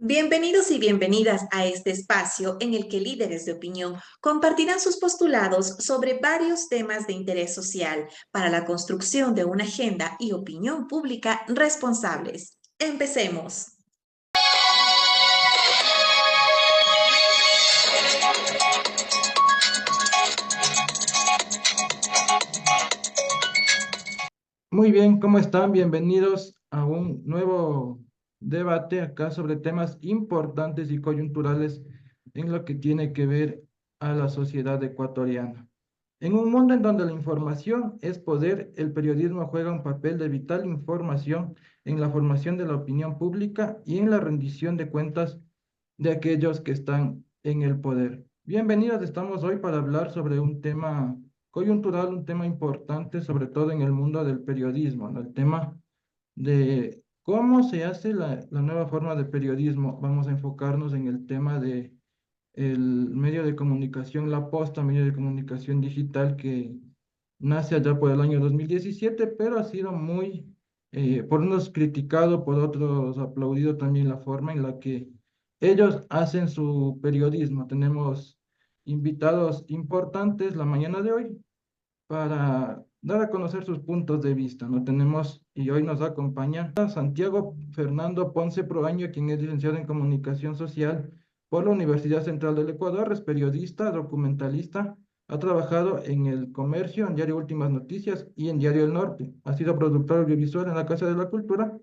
Bienvenidos y bienvenidas a este espacio en el que líderes de opinión compartirán sus postulados sobre varios temas de interés social para la construcción de una agenda y opinión pública responsables. Empecemos. Muy bien, ¿cómo están? Bienvenidos a un nuevo debate acá sobre temas importantes y coyunturales en lo que tiene que ver a la sociedad ecuatoriana. En un mundo en donde la información es poder, el periodismo juega un papel de vital información en la formación de la opinión pública y en la rendición de cuentas de aquellos que están en el poder. Bienvenidos, estamos hoy para hablar sobre un tema coyuntural, un tema importante, sobre todo en el mundo del periodismo, ¿no? El tema de cómo se hace la nueva forma de periodismo. Vamos a enfocarnos en el tema de el medio de comunicación La Posta, medio de comunicación digital que nace allá por el año 2017, pero ha sido muy, por unos criticado, por otros aplaudido también la forma en la que ellos hacen su periodismo. Tenemos invitados importantes la mañana de hoy para dar a conocer sus puntos de vista. No tenemos, y hoy nos acompaña Santiago Fernando Ponce Proaño, quien es licenciado en Comunicación Social por la Universidad Central del Ecuador, es periodista, documentalista, ha trabajado en El Comercio, en Diario Últimas Noticias y en Diario El Norte. Ha sido productor audiovisual en la Casa de la Cultura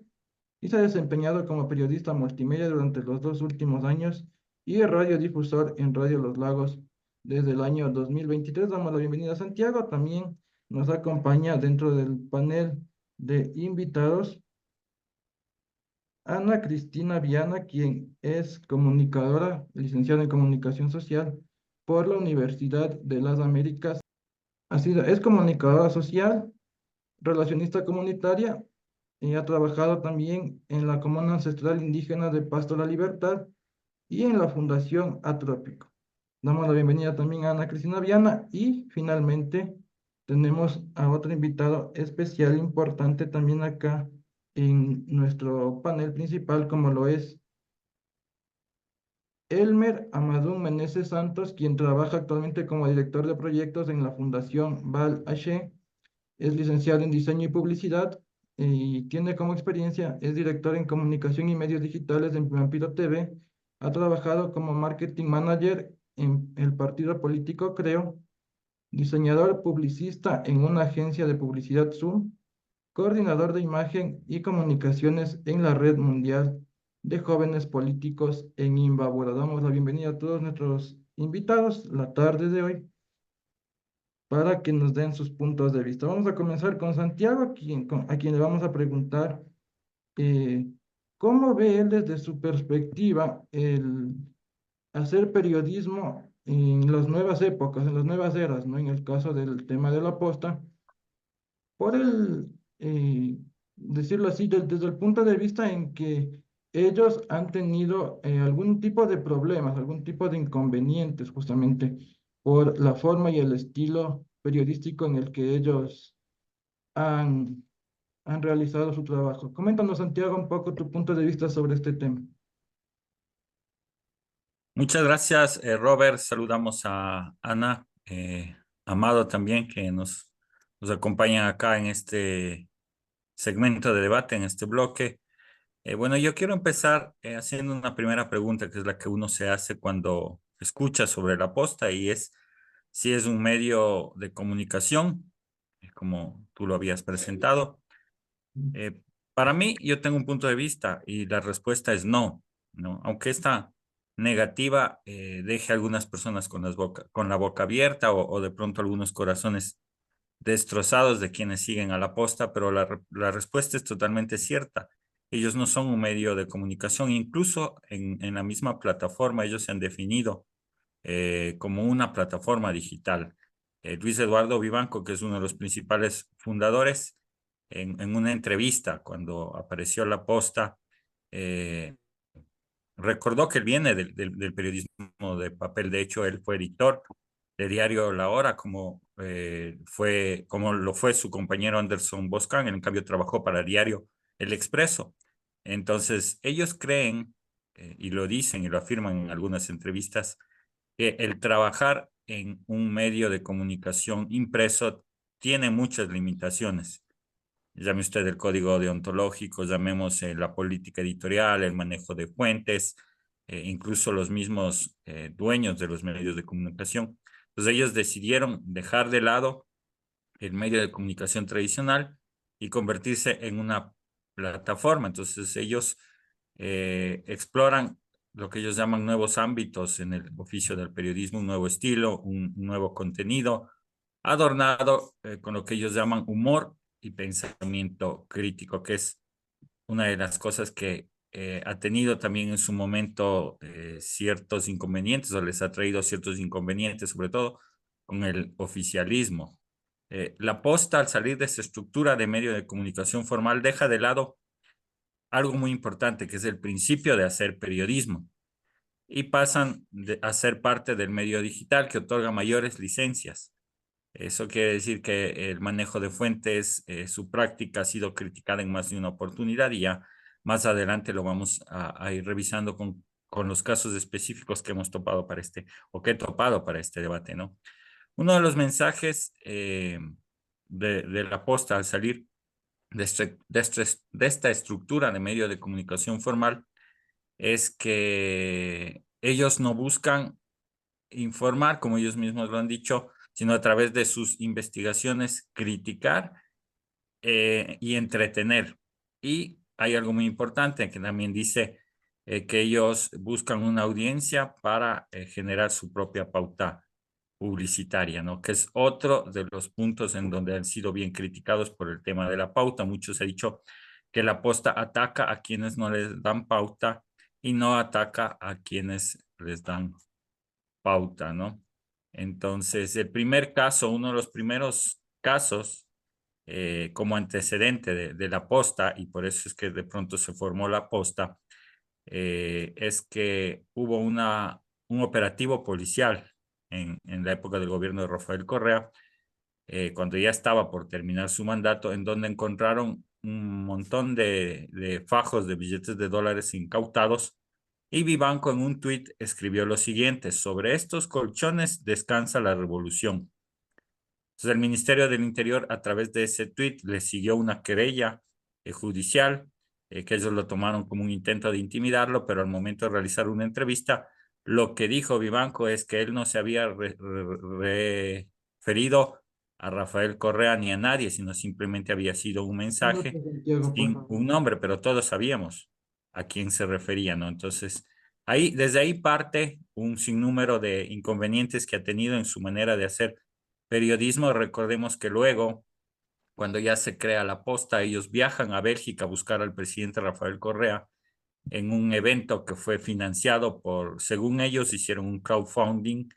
y se ha desempeñado como periodista multimedia durante los 2 últimos años y radiodifusor en Radio Los Lagos desde el año 2023. Damos la bienvenida a Santiago. También nos acompaña dentro del panel de invitados Ana Cristina Viana, quien es comunicadora, licenciada en Comunicación Social por la Universidad de las Américas. Es comunicadora social, relacionista comunitaria y ha trabajado también en la Comuna Ancestral Indígena de Pasto La Libertad y en la Fundación Atrópico. Damos la bienvenida también a Ana Cristina Viana y finalmente tenemos a otro invitado especial importante también acá en nuestro panel principal, como lo es Elmer Amadou Meneses Santos, quien trabaja actualmente como director de proyectos en la Fundación Val H. Es licenciado en diseño y publicidad y tiene como experiencia, es director en comunicación y medios digitales en Pampiro TV. Ha trabajado como marketing manager en el partido político Creo, diseñador publicista en una agencia de publicidad Zoom, coordinador de imagen y comunicaciones en la Red Mundial de Jóvenes Políticos en Imbabura. Damos la bienvenida a todos nuestros invitados la tarde de hoy para que nos den sus puntos de vista. Vamos a comenzar con Santiago, a quien le vamos a preguntar eh, cómo ve él desde su perspectiva el hacer periodismo en las nuevas épocas, en las nuevas eras, ¿no? En el caso del tema de la posta, por decirlo así, desde el punto de vista en que ellos han tenido algún tipo de problemas, algún tipo de inconvenientes, justamente por la forma y el estilo periodístico en el que ellos han, han realizado su trabajo. Coméntanos, Santiago, un poco tu punto de vista sobre este tema. Muchas gracias, Robert. Saludamos a Ana, Amado también, que nos acompaña acá en este segmento de debate, en este bloque. Bueno, yo quiero empezar haciendo una primera pregunta, que es la que uno se hace cuando escucha sobre la posta, y es si es un medio de comunicación, como tú lo habías presentado. Eh, para mí, yo tengo un punto de vista y la respuesta es no, ¿no? Aunque esta negativa deje a algunas personas con la boca abierta o de pronto algunos corazones destrozados de quienes siguen a la posta, pero la respuesta es totalmente cierta. Ellos no son un medio de comunicación, incluso en la misma plataforma ellos se han definido como una plataforma digital. Luis Eduardo Vivanco, que es uno de los principales fundadores, en una entrevista cuando apareció La Posta, eh, recordó que él viene del periodismo de papel. De hecho, él fue editor de diario La Hora, como lo fue su compañero Anderson Boscan. En cambio, trabajó para diario El Expreso. Entonces, ellos creen y lo dicen y lo afirman en algunas entrevistas, que el trabajar en un medio de comunicación impreso tiene muchas limitaciones. Llame usted el código deontológico, llamemos la política editorial, el manejo de fuentes, incluso los mismos dueños de los medios de comunicación. Entonces ellos decidieron dejar de lado el medio de comunicación tradicional y convertirse en una plataforma. Entonces ellos exploran lo que ellos llaman nuevos ámbitos en el oficio del periodismo, un nuevo estilo, un nuevo contenido, adornado con lo que ellos llaman humor y pensamiento crítico, que es una de las cosas que ha tenido también en su momento ciertos inconvenientes, o les ha traído ciertos inconvenientes, sobre todo con el oficialismo. La Posta, al salir de esta estructura de medio de comunicación formal, deja de lado algo muy importante, que es el principio de hacer periodismo, y pasan a ser parte del medio digital que otorga mayores licencias. Eso quiere decir que el manejo de fuentes, su práctica ha sido criticada en más de una oportunidad y ya más adelante lo vamos a ir revisando con los casos específicos que hemos topado para o que he topado para este debate, ¿no? Uno de los mensajes de la Posta al salir de esta estructura de medio de comunicación formal es que ellos no buscan informar, como ellos mismos lo han dicho, sino a través de sus investigaciones criticar y entretener. Y hay algo muy importante que también dice que ellos buscan una audiencia para generar su propia pauta publicitaria, ¿no? Que es otro de los puntos en donde han sido bien criticados por el tema de la pauta. Muchos han dicho que la Posta ataca a quienes no les dan pauta y no ataca a quienes les dan pauta, ¿no? Entonces, el primer caso, uno de los primeros casos como antecedente de la Posta, y por eso es que de pronto se formó la Posta, es que hubo un operativo policial en la época del gobierno de Rafael Correa, cuando ya estaba por terminar su mandato, en donde encontraron un montón de fajos de billetes de dólares incautados. Y Vivanco en un tuit escribió lo siguiente: sobre estos colchones descansa la revolución. Entonces el Ministerio del Interior, a través de ese tuit, le siguió una querella judicial, que ellos lo tomaron como un intento de intimidarlo, pero al momento de realizar una entrevista, lo que dijo Vivanco es que él no se había referido a Rafael Correa ni a nadie, sino simplemente había sido un mensaje Santiago, por sin favor. un nombre, pero todos sabíamos a quién se refería, ¿no? Entonces, desde ahí parte un sinnúmero de inconvenientes que ha tenido en su manera de hacer periodismo. Recordemos que luego, cuando ya se crea la Posta, ellos viajan a Bélgica a buscar al presidente Rafael Correa en un evento que fue financiado según ellos, hicieron un crowdfunding,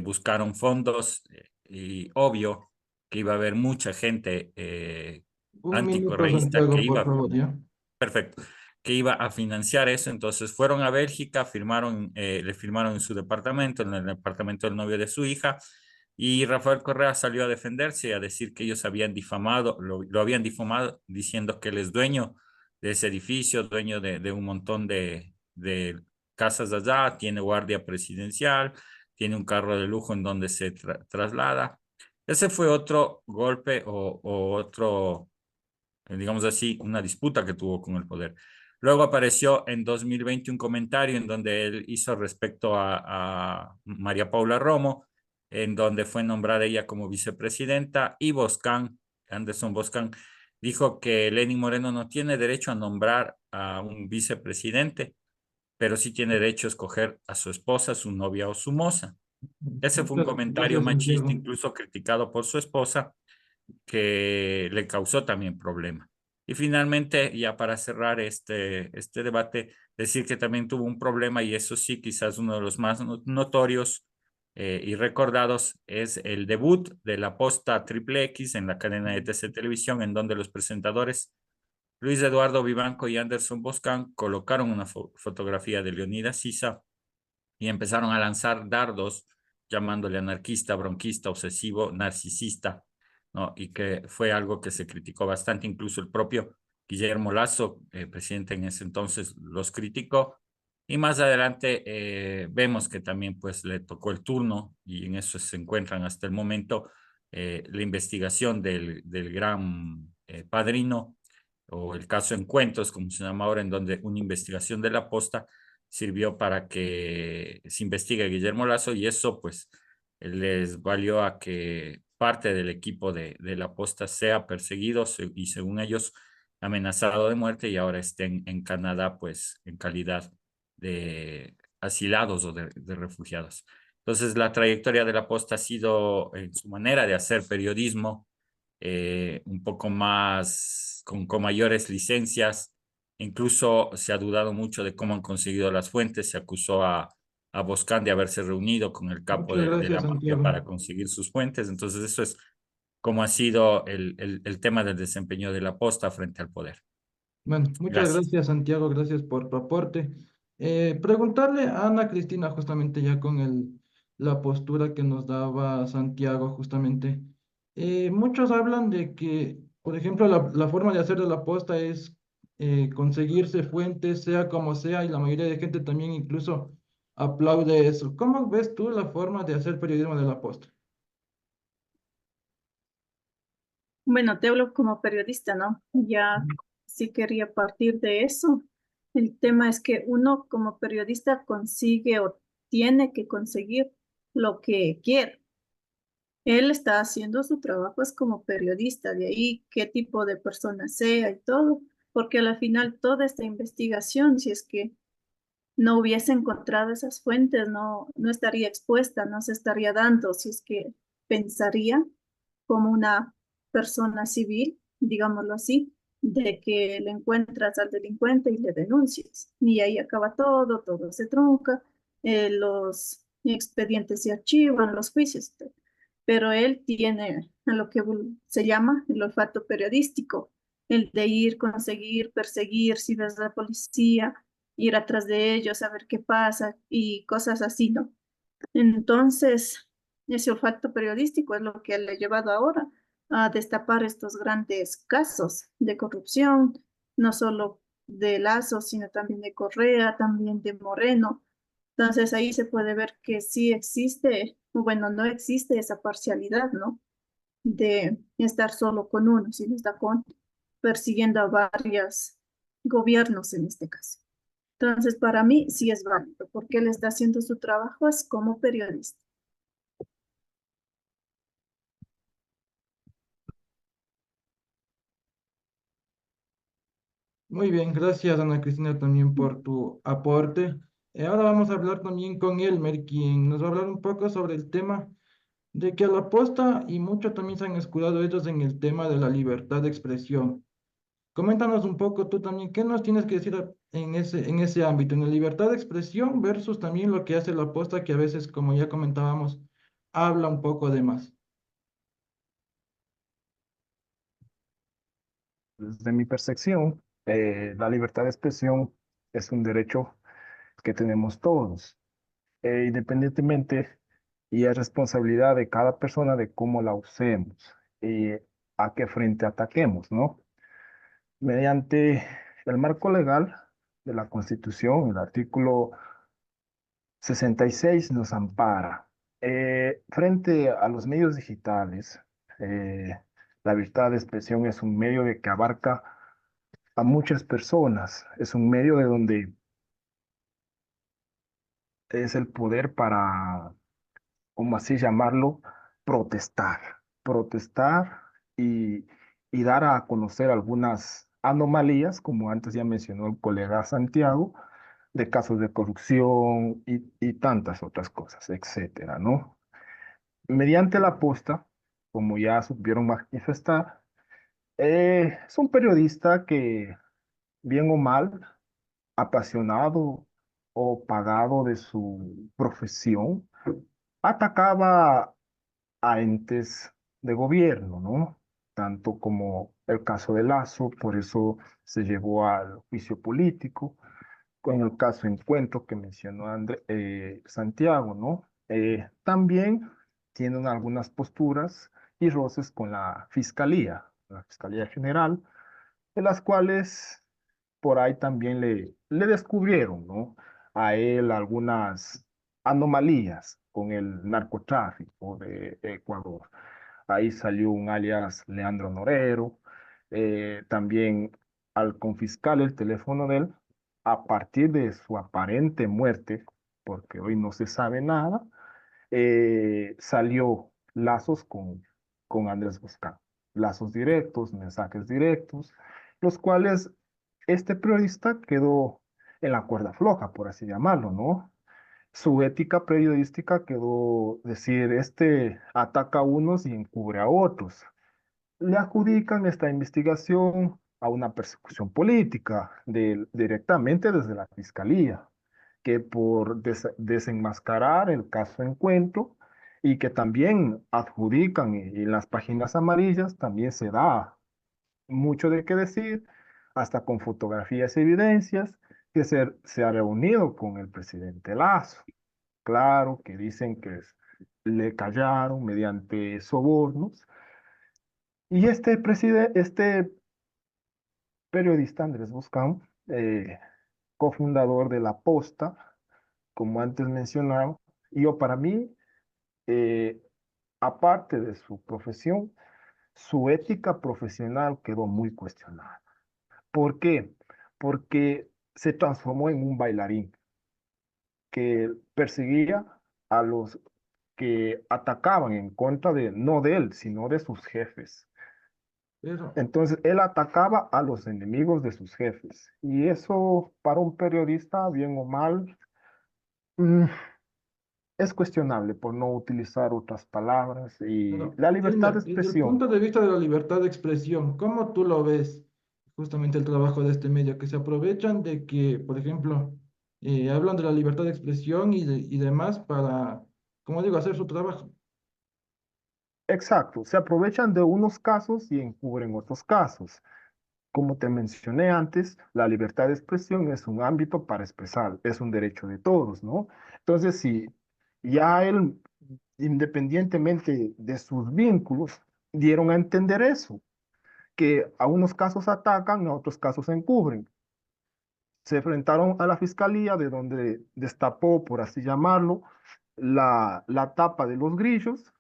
buscaron fondos y obvio que iba a haber mucha gente Un minuto, anticorreísta que Santiago, por iba, favor, ¿ya? perfecto, que iba a financiar eso. Entonces fueron a Bélgica, le firmaron en su departamento, en el departamento del novio de su hija, y Rafael Correa salió a defenderse y a decir que ellos habían difamado, lo habían difamado, diciendo que él es dueño de ese edificio, dueño de un montón de casas allá, tiene guardia presidencial, tiene un carro de lujo en donde se traslada. Ese fue otro golpe o otro, digamos así, una disputa que tuvo con el poder. Luego apareció en 2020 un comentario en donde él hizo respecto a María Paula Romo, en donde fue nombrada ella como vicepresidenta, y Anderson Boscan, dijo que Lenín Moreno no tiene derecho a nombrar a un vicepresidente, pero sí tiene derecho a escoger a su esposa, su novia o su moza. Ese fue un Muchas comentario gracias, machista, Santiago. incluso criticado por su esposa, que le causó también problema. Y finalmente, ya para cerrar este debate, decir que también tuvo un problema, y eso sí, quizás uno de los más notorios y recordados, es el debut de la Posta Triple X en la cadena de TC Televisión, en donde los presentadores Luis Eduardo Vivanco y Anderson Boscan colocaron una fotografía de Leonidas Sisa y empezaron a lanzar dardos llamándole anarquista, bronquista, obsesivo, narcisista, ¿no? Y que fue algo que se criticó bastante, incluso el propio Guillermo Lasso, presidente en ese entonces, los criticó. Y más adelante vemos que también pues le tocó el turno y en eso se encuentran hasta el momento la investigación del gran padrino o el caso Encuentros, como se llama ahora, en donde una investigación de la posta sirvió para que se investigue a Guillermo Lazo y eso pues les valió a que parte del equipo de la posta sea perseguido y según ellos amenazado de muerte y ahora estén en Canadá pues en calidad de asilados o de refugiados. Entonces, la trayectoria de la posta ha sido en su manera de hacer periodismo un poco más, con mayores licencias. Incluso se ha dudado mucho de cómo han conseguido las fuentes. Se acusó a Boscan de haberse reunido con el capo Muchas de la gracias, mafia Santiago. para conseguir sus fuentes. Entonces, eso es como ha sido el tema del desempeño de la posta frente al poder. Bueno, muchas Gracias. gracias, Santiago, gracias por tu aporte. Preguntarle a Ana Cristina, justamente ya con la postura que nos daba Santiago, justamente. Muchos hablan de que, por ejemplo, la forma de hacer de la posta es conseguirse fuentes, sea como sea, y la mayoría de gente también incluso aplaude eso. ¿Cómo ves tú la forma de hacer periodismo de la posta? Bueno, te hablo como periodista, ¿no? Ya sí quería partir de eso. El tema es que uno como periodista consigue o tiene que conseguir lo que quiere. Él está haciendo su trabajo es como periodista, de ahí qué tipo de persona sea y todo, porque al final toda esta investigación, si es que no hubiese encontrado esas fuentes, no estaría expuesta, no se estaría dando, si es que pensaría como una persona civil, digámoslo así, de que le encuentras al delincuente y le denuncias. Y ahí acaba todo, todo se trunca, los expedientes se archivan, los juicios. Pero él tiene a lo que se llama el olfato periodístico, el de ir, conseguir, perseguir, si ves a la policía, ir atrás de ellos, a ver qué pasa y cosas así, ¿no? Entonces, ese olfato periodístico es lo que le ha llevado ahora a destapar estos grandes casos de corrupción, no solo de Lazo, sino también de Correa, también de Moreno. Entonces ahí se puede ver que sí existe, o bueno, no existe esa parcialidad, ¿no? De estar solo con uno, sino está persiguiendo a varios gobiernos en este caso. Entonces, para mí sí es válido, porque él está haciendo su trabajo es como periodista. Muy bien, gracias Ana Cristina también por tu aporte. Ahora vamos a hablar también con Elmer, quien nos va a hablar un poco sobre el tema de que a la posta y mucho también se han escudado ellos en el tema de la libertad de expresión. Coméntanos un poco tú también, ¿qué nos tienes que decir en ese ámbito, en la libertad de expresión versus también lo que hace la posta, que a veces, como ya comentábamos, habla un poco de más? Desde mi percepción, la libertad de expresión es un derecho que tenemos todos, independientemente, y es responsabilidad de cada persona de cómo la usemos y a qué frente ataquemos, ¿no? Mediante el marco legal de la Constitución, el artículo 66 nos ampara. Frente a los medios digitales, la libertad de expresión es un medio de que abarca a muchas personas. Es un medio de donde es el poder para, como así llamarlo, protestar. Protestar y, y dar a conocer algunas anomalías, como antes ya mencionó el colega Santiago, de casos de corrupción y tantas otras cosas, etcétera, ¿no? Mediante la posta, como ya supieron manifestar, es un periodista que, bien o mal, apasionado o pagado de su profesión, atacaba a entes de gobierno, ¿no? Tanto como el caso de Lazo, por eso se llevó al juicio político, con el caso Encuentro que mencionó Santiago, ¿no? También tienen algunas posturas y roces con la Fiscalía General, de las cuales por ahí también le descubrieron, ¿no? a él algunas anomalías con el narcotráfico de Ecuador. Ahí salió un alias Leandro Norero. También al confiscar el teléfono de él, a partir de su aparente muerte, porque hoy no se sabe nada, salió lazos con Andrés Buscán. Lazos directos, mensajes directos, los cuales este periodista quedó en la cuerda floja, por así llamarlo, ¿no? Su ética periodística quedó decir, este ataca a unos y encubre a otros. Le adjudican esta investigación a una persecución política directamente desde la fiscalía, que por desenmascarar el caso Encuentro y que también adjudican en las páginas amarillas, también se da mucho de qué decir, hasta con fotografías y evidencias, que se ha reunido con el presidente Lazo. Claro que dicen que le callaron mediante sobornos. Y este periodista, Andrés Buscán, cofundador de La Posta, como antes mencionaba, y yo para mí, eh, aparte de su profesión, su ética profesional quedó muy cuestionada. ¿Por qué? Porque se transformó en un bailarín que perseguía a los que atacaban en contra de, no de él, sino de sus jefes. Pero, Entonces, él atacaba a los enemigos de sus jefes. Y eso, para un periodista, bien o mal, mm, es cuestionable, por no utilizar otras palabras. Y pero, la libertad de Elmer, desde el expresión, punto de vista de la libertad de expresión, ¿cómo tú lo ves justamente el trabajo de este medio? Que se aprovechan de que, por ejemplo, hablan de la libertad de expresión y demás para, como digo, hacer su trabajo. exacto, se aprovechan de unos casos y encubren otros casos. Como te mencioné antes, la libertad de expresión es un ámbito para expresar, es un derecho de todos, ¿no? Entonces, si ya él, independientemente de sus vínculos, dieron a entender eso, que a unos casos atacan, a otros casos encubren. Se enfrentaron a la fiscalía, de donde destapó, por así llamarlo, la tapa de los grillos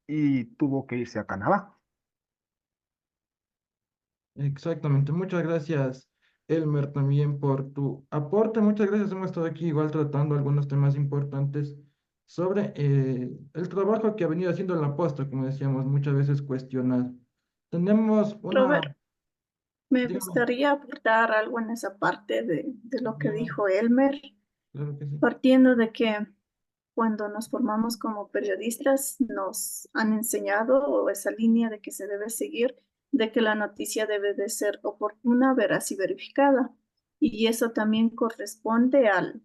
y tuvo que irse a Canadá. Exactamente. Muchas gracias, Elmer, también por tu aporte. Muchas gracias. Hemos estado aquí igual tratando algunos temas importantes sobre el trabajo que ha venido haciendo la posta, como decíamos, muchas veces cuestionado. Tenemos una, Robert, me dígame, gustaría aportar algo en esa parte de lo que dígame, dijo Elmer, claro que sí. partiendo de que cuando nos formamos como periodistas nos han enseñado esa línea de que se debe seguir, de que la noticia debe de ser oportuna, veraz y verificada. Y eso también corresponde al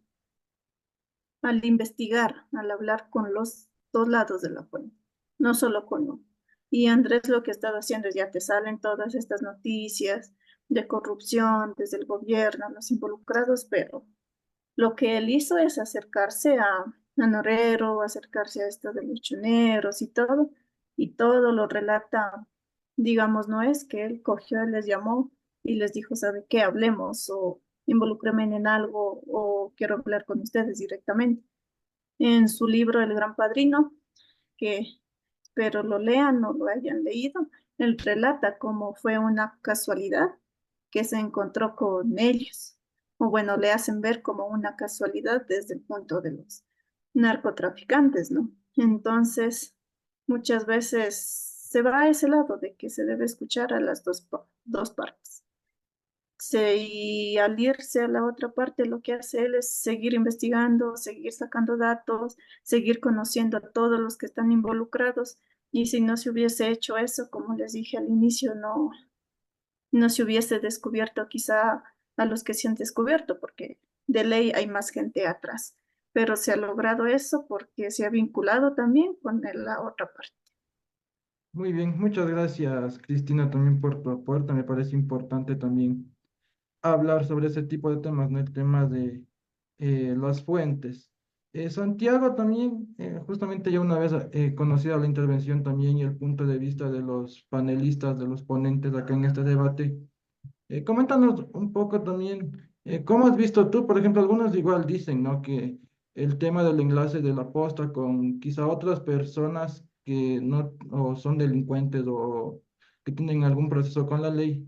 investigar, al hablar con los dos lados de la fuente, no solo con uno. Y Andrés lo que ha estado haciendo es ya te salen todas estas noticias de corrupción desde el gobierno, los involucrados, pero lo que él hizo es acercarse a Norero, acercarse a esto de los choneros y todo lo relata, digamos, no es que él cogió, él les llamó y les dijo, ¿sabe qué? Hablemos o involúcreme en algo o quiero hablar con ustedes directamente. En su libro El Gran Padrino, que espero lo lean o lo hayan leído, él relata cómo fue una casualidad que se encontró con ellos, o bueno, le hacen ver como una casualidad desde el punto de los narcotraficantes, ¿no? Entonces, muchas veces se va a ese lado de que se debe escuchar a las dos partes. Y al irse a la otra parte, lo que hace él es seguir investigando, seguir sacando datos, seguir conociendo a todos los que están involucrados. Y si no se hubiese hecho eso, como les dije al inicio, no se hubiese descubierto quizá a los que se han descubierto, porque de ley hay más gente atrás. Pero se ha logrado eso porque se ha vinculado también con la otra parte. Muy bien, muchas gracias, Cristina, también por tu aporte. Me parece importante también hablar sobre ese tipo de temas, ¿no? El tema de las fuentes. Santiago también, justamente ya una vez conocida la intervención también y el punto de vista de los panelistas, de los ponentes acá en este debate, coméntanos un poco también ¿Cómo has visto tú? Por ejemplo, algunos igual dicen, ¿no? Que el tema del enlace de la posta con quizá otras personas que no o son delincuentes o que tienen algún proceso con la ley,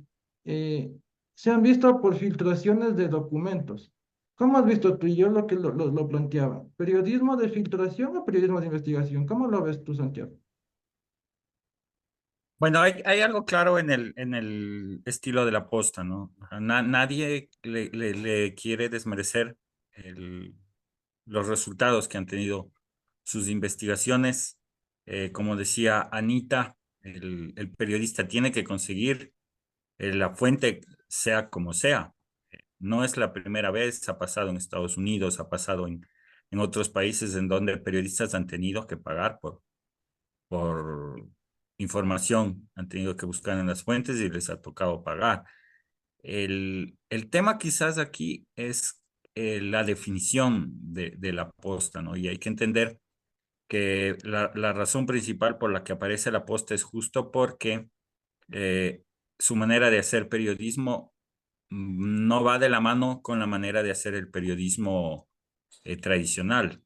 eh, se han visto por filtraciones de documentos. ¿Cómo has visto tú? Y yo lo planteaba. ¿Periodismo de filtración o periodismo de investigación? ¿Cómo lo ves tú, Santiago? Bueno, hay algo claro en el estilo de la posta, ¿no? O sea, nadie le quiere desmerecer el- los resultados que han tenido sus investigaciones. Como decía Anita, el periodista tiene que conseguir la fuente, sea como sea. No es la primera vez, ha pasado en Estados Unidos, ha pasado en otros países en donde periodistas han tenido que pagar por información, han tenido que buscar en las fuentes y les ha tocado pagar. El tema quizás aquí es la definición de la posta, ¿no? Y hay que entender que la razón principal por la que aparece la posta es justo porque eh, su manera de hacer periodismo no va de la mano con la manera de hacer el periodismo tradicional.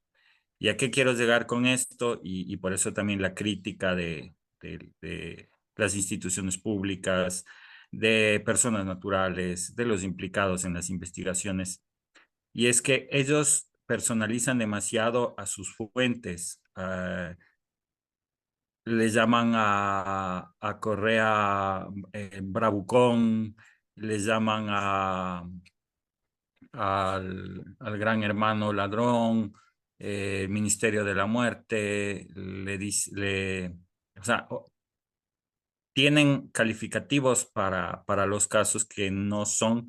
¿Y a qué quiero llegar con esto? Y por eso también la crítica de las instituciones públicas, de personas naturales, de los implicados en las investigaciones. Y es que ellos personalizan demasiado a sus fuentes. Le llaman a Correa bravucón, le llaman al gran hermano ladrón, Ministerio de la Muerte, o sea, tienen calificativos para los casos que no son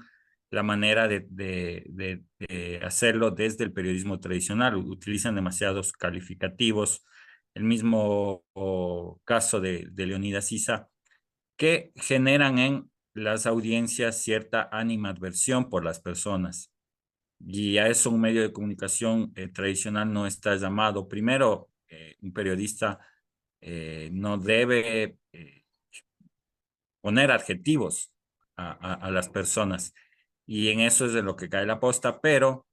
la manera de hacerlo desde el periodismo tradicional. Utilizan demasiados calificativos. El mismo caso de Leonidas Issa, que generan en las audiencias cierta animadversión por las personas. Y a eso un medio de comunicación tradicional no está llamado. Primero, un periodista no debe poner adjetivos a las personas. Y en eso es de lo que cae la posta, pero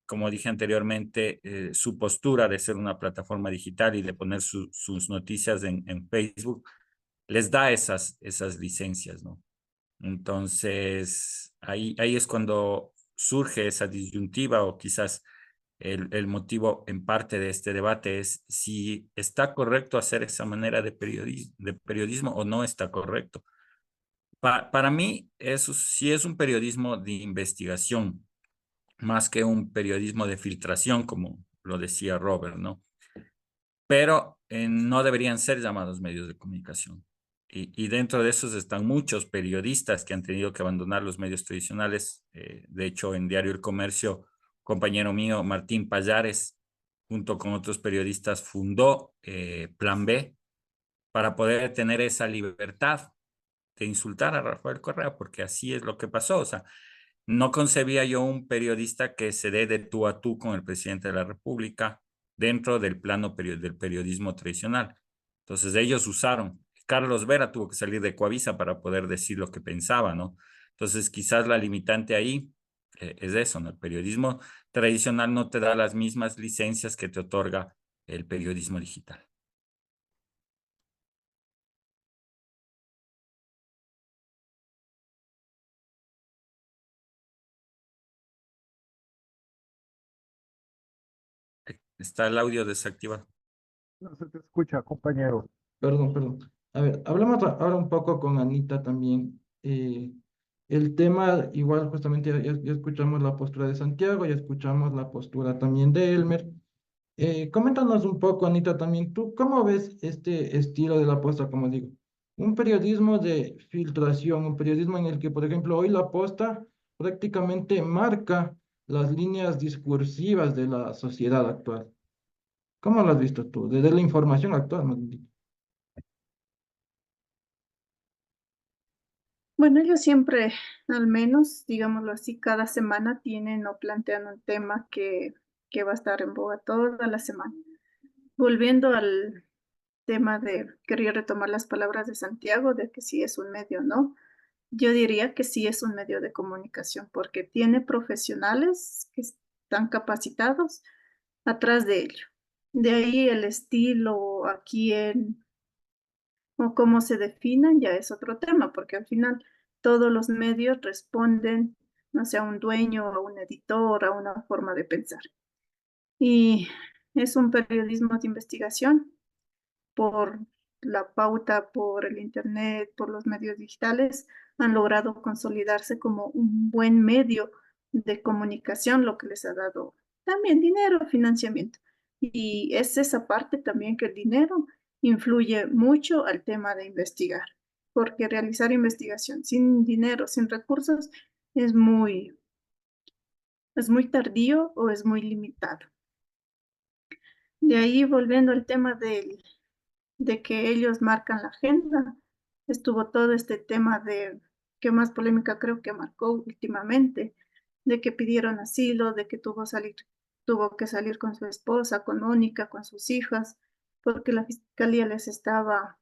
como dije anteriormente, su postura de ser una plataforma digital y de poner sus noticias en Facebook les da esas licencias, ¿no? Entonces, ahí es cuando surge esa disyuntiva o quizás el motivo en parte de este debate es si está correcto hacer esa manera de periodismo o no está correcto. Para mí, eso sí es un periodismo de investigación, más que un periodismo de filtración, como lo decía Robert, ¿no? Pero no deberían ser llamados medios de comunicación. Y dentro de esos están muchos periodistas que han tenido que abandonar los medios tradicionales. De hecho, en Diario El Comercio, compañero mío, Martín Pallares, junto con otros periodistas, fundó Plan B para poder tener esa libertad de insultar a Rafael Correa, porque así es lo que pasó. O sea, no concebía yo un periodista que se dé de tú a tú con el presidente de la República dentro del plano del periodismo tradicional. Entonces ellos usaron. Carlos Vera tuvo que salir de Coavisa para poder decir lo que pensaba, ¿no? Entonces quizás la limitante ahí es eso, ¿no? El periodismo tradicional no te da las mismas licencias que te otorga el periodismo digital. Está el audio desactivado. No se te escucha, compañero. Perdón. A ver, hablamos ahora un poco con Anita también. El tema, igual justamente ya escuchamos la postura de Santiago, ya escuchamos la postura también de Elmer. Coméntanos un poco, Anita, también, ¿tú cómo ves este estilo de la posta, como digo? Un periodismo de filtración, un periodismo en el que, por ejemplo, hoy la posta prácticamente marca las líneas discursivas de la sociedad actual. ¿Cómo lo has visto tú? Desde la información actual, más bien dicho. Bueno, ellos siempre, al menos, digámoslo así, cada semana tienen o plantean un tema que va a estar en boga toda la semana. Volviendo al tema de, quería retomar las palabras de Santiago, de que si es un medio, ¿no? yo diría que sí es un medio de comunicación porque tiene profesionales que están capacitados atrás de ello. De ahí el estilo, a quién o cómo se definan ya es otro tema, porque al final todos los medios responden, no sé, a un dueño, a un editor, a una forma de pensar. Y es un periodismo de investigación por la pauta, por el internet, por los medios digitales, han logrado consolidarse como un buen medio de comunicación, lo que les ha dado también dinero, financiamiento. Y es esa parte también que el dinero influye mucho al tema de investigar, porque realizar investigación sin dinero, sin recursos, es es muy tardío o es muy limitado. De ahí volviendo al tema de que ellos marcan la agenda. Estuvo todo este tema de, que más polémica creo que marcó últimamente, de que pidieron asilo, de que tuvo que salir con su esposa, con Mónica, con sus hijas, porque la fiscalía les estaba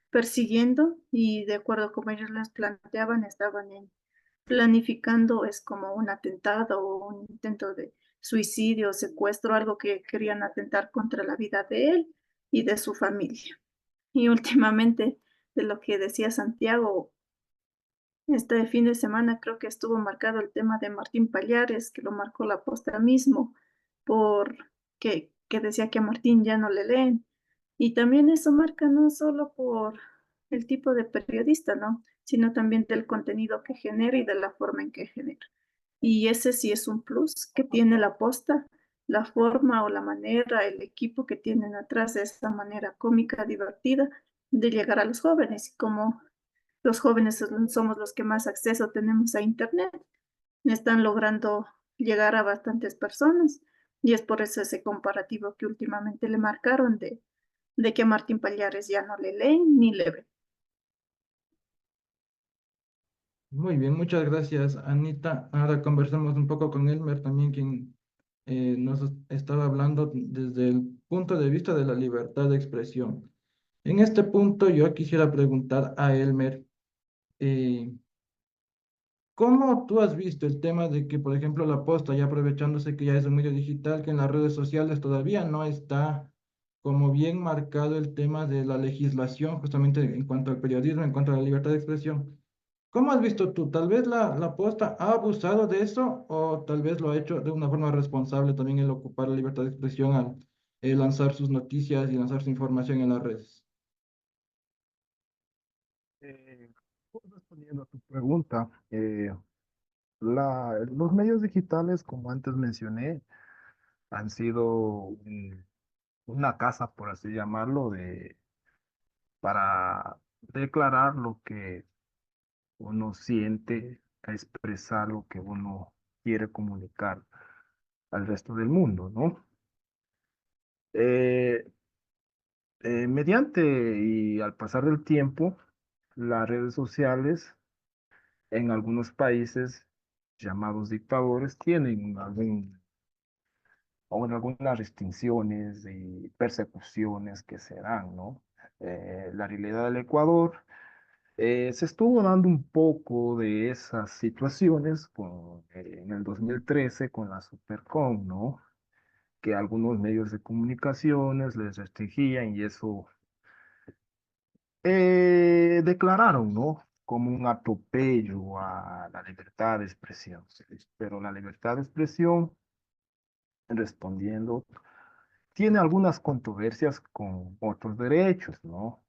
persiguiendo y de acuerdo como ellos les planteaban, estaban planificando, es como un atentado o un intento de suicidio, secuestro, algo que querían atentar contra la vida de él y de su familia. Y últimamente, de lo que decía Santiago, este fin de semana creo que estuvo marcado el tema de Martín Pallares, que lo marcó la posta mismo, por que decía que a Martín ya no le leen. Y también eso marca no solo por el tipo de periodista, ¿no? Sino también del contenido que genera y de la forma en que genera. Y ese sí es un plus que tiene la posta, la forma o la manera, el equipo que tienen atrás de esta manera cómica, divertida de llegar a los jóvenes. Y como los jóvenes somos los que más acceso tenemos a Internet, están logrando llegar a bastantes personas. Y es por eso ese comparativo que últimamente le marcaron de que a Martín Pallares ya no le leen ni le ven. Muy bien, muchas gracias, Anita. Ahora conversamos un poco con Elmer también, quien nos estaba hablando desde el punto de vista de la libertad de expresión. En este punto yo quisiera preguntar a Elmer, eh, ¿cómo tú has visto el tema de que, por ejemplo, la posta, ya aprovechándose que ya es un medio digital, que en las redes sociales todavía no está como bien marcado el tema de la legislación, justamente en cuanto al periodismo, en cuanto a la libertad de expresión? ¿Cómo has visto tú? ¿Tal vez la posta ha abusado de eso o tal vez lo ha hecho de una forma responsable también el ocupar la libertad de expresión al lanzar sus noticias y lanzar su información en las redes? Eh, Respondiendo a tu pregunta, los medios digitales, como antes mencioné, han sido una casa, por así llamarlo, para declarar lo que uno siente, expresar lo que uno quiere comunicar al resto del mundo, ¿no? Eh, Mediante y al pasar del tiempo, las redes sociales en algunos países llamados dictadores tienen algunas restricciones y persecuciones que se dan, ¿no? La realidad del Ecuador se estuvo dando un poco de esas situaciones en el 2013 con la Supercom, ¿no? Que algunos medios de comunicaciones les restringían y eso declararon, ¿no? Como un atropello a la libertad de expresión. Pero la libertad de expresión, respondiendo, tiene algunas controversias con otros derechos, ¿no?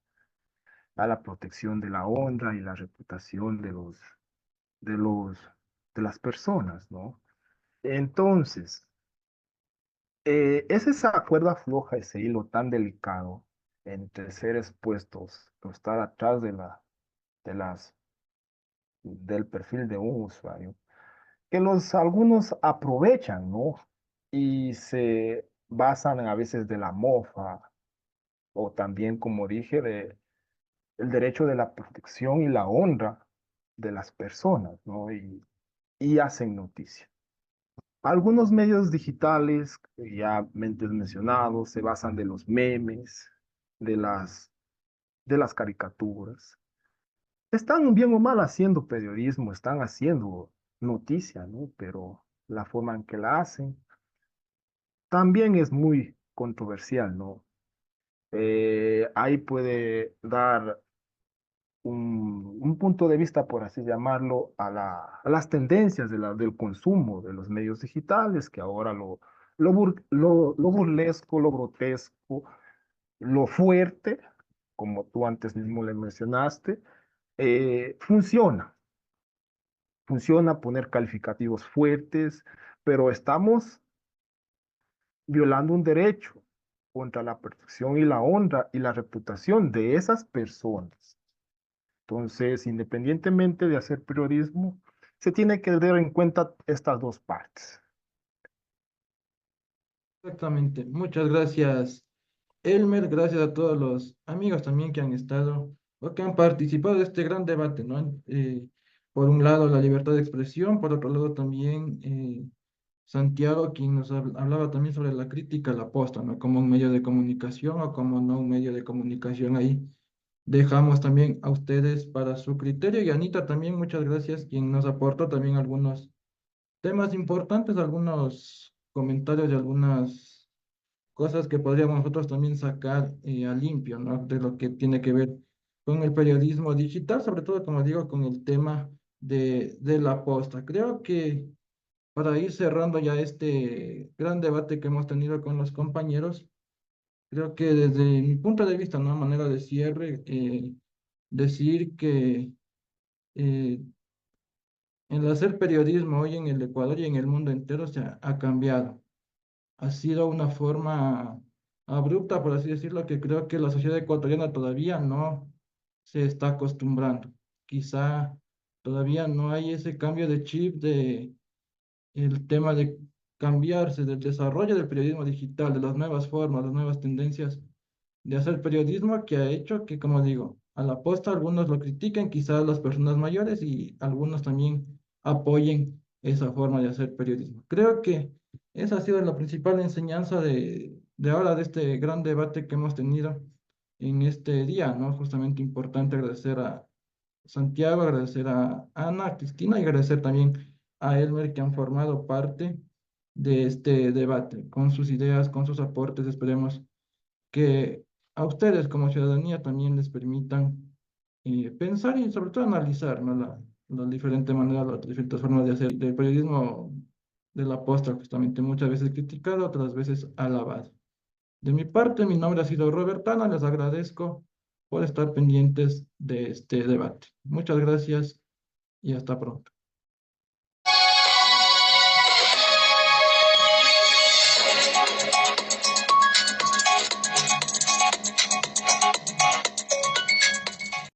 A la protección de la honra y la reputación de los, de las personas, ¿no? Entonces, es esa cuerda floja, ese hilo tan delicado entre ser expuestos o estar atrás de las, del perfil de un usuario, que algunos aprovechan, ¿no? Y se basan a veces de la mofa o también, como dije, el derecho de la protección y la honra de las personas, ¿no? Y hacen noticia. Algunos medios digitales, ya antes mencionados, se basan de los memes, de las caricaturas. están bien o mal haciendo periodismo, están haciendo noticia, ¿no? Pero la forma en que la hacen también es muy controversial, ¿no? Ahí puede dar un punto de vista, por así llamarlo, a las tendencias del consumo de los medios digitales, que ahora lo burlesco, lo grotesco, lo fuerte, como tú antes mismo le mencionaste, funciona. Funciona poner calificativos fuertes, pero estamos violando un derecho contra la protección y la honra y la reputación de esas personas. Entonces, independientemente de hacer periodismo, se tiene que tener en cuenta estas dos partes. Exactamente. Muchas gracias, Elmer. Gracias a todos los amigos también que han estado o que han participado de este gran debate, ¿no? Por un lado, la libertad de expresión, por otro lado también Santiago, quien nos hablaba también sobre la crítica a la posta, ¿no? Como un medio de comunicación o como no un medio de comunicación. Ahí dejamos también a ustedes para su criterio y Anita también, muchas gracias, quien nos aportó también algunos temas importantes, algunos comentarios y algunas cosas que podríamos nosotros también sacar a limpio, ¿no? De lo que tiene que ver con el periodismo digital, sobre todo, como digo, con el tema de la posta. Creo que para ir cerrando ya este gran debate que hemos tenido con los compañeros, creo que desde mi punto de vista, ¿no? Manera de cierre, decir que eh, el hacer periodismo hoy en el Ecuador y en el mundo entero ha cambiado. Ha sido una forma abrupta, por así decirlo, que creo que la sociedad ecuatoriana todavía no se está acostumbrando. Quizá todavía no hay ese cambio de chip de el tema de cambiarse del desarrollo del periodismo digital, de las nuevas formas, las nuevas tendencias de hacer periodismo que ha hecho que, como digo, a la posta algunos lo critiquen, quizás las personas mayores y algunos también apoyen esa forma de hacer periodismo. Creo que esa ha sido la principal enseñanza de ahora, de este gran debate que hemos tenido en este día, ¿no? Justamente importante agradecer a Santiago, agradecer a Ana, a Cristina y agradecer también a Elmer que han formado parte de este debate con sus ideas, con sus aportes. Esperemos que a ustedes como ciudadanía también les permitan pensar y sobre todo analizar, ¿no? La diferente manera, las diferentes formas de hacer del periodismo de la posta, justamente muchas veces criticado, otras veces alabado. De mi parte, mi nombre ha sido Robertana, les agradezco por estar pendientes de este debate. Muchas gracias y hasta pronto.